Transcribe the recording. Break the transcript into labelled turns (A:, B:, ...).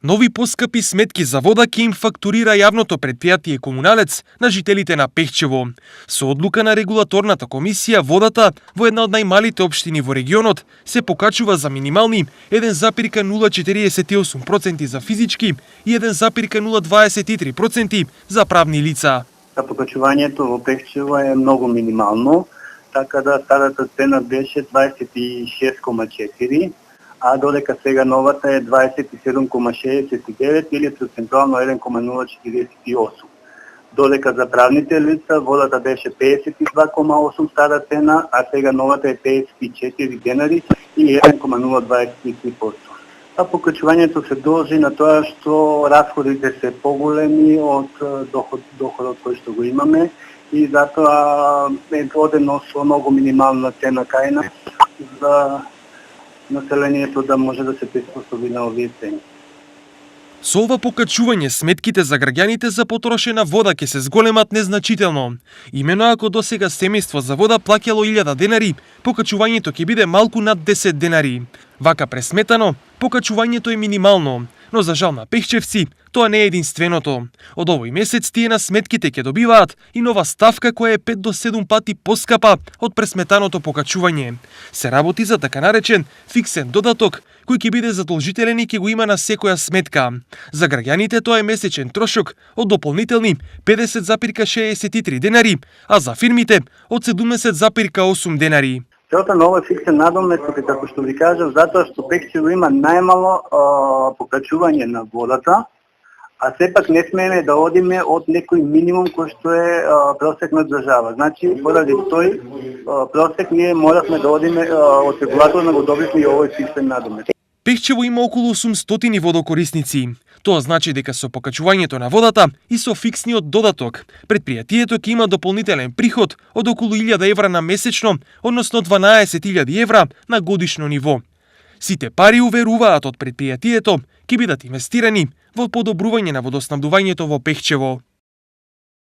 A: Нови поскапи сметки за вода ќе им фактурира јавното претпријатие Комуналец на жителите на Пехчево. Со одлука на регулаторната комисија, водата во една од најмалите општини во регионот се покачува за минимални 1,048% за физички и 1,023% за правни лица.
B: Покачувањето во Пехчево е многу минимално, така да старата цена беше 26,4, а додека сега новата е 27,69 или процентуално 1,048. Додека за правните лица водата беше 52,8 стара цена, а сега новата е 54 денари и 1,023%. А покачувањето се должи на тоа што расходите се поголеми од доходот кој што го имаме и затоа е одено со многу минимална цена кај нас за населението да може да се приспособи на овие цени.
A: Со ова покачување сметките за граѓаните за потрошена вода ќе се зголемат незначително. Имено ако досега семејство за вода плаќало 1000 денари, покачувањето ќе биде малку над 10 денари. Вака пресметано, покачувањето е минимално, но за жал на пехчевци, тоа не е единственото. Од овој месец тие на сметките ќе добиваат и нова ставка која е 5 до 7 пати поскапа од пресметаното покачување. Се работи за така наречен фиксен додаток, кој ќе биде задолжителен и ќе го има на секоја сметка. За граѓаните тоа е месечен трошок од дополнителни 50,63 денари, а за фирмите од 70,8 денари.
B: Целта на овој фиксен надоместок е, како што ви кажав, затоа што Пехчево има најмало покачување на водата, а сепак не смееме да одиме од некој минимум кој што е просек на држава. Значи, поради тој просек ние моравме да одиме од регулаторна го добивме и овој фиксен надоместок.
A: Пехчево има околу 800 водокорисници. Тоа значи дека со покачувањето на водата и со фиксниот додаток, претпријатието ќе има дополнителен приход од околу 1000 евра на месечно, односно 12.000 евра на годишно ниво. Сите пари, уверуваат од претпријатието, ќе бидат инвестирани во подобрување на водоснабдувањето во Пехчево.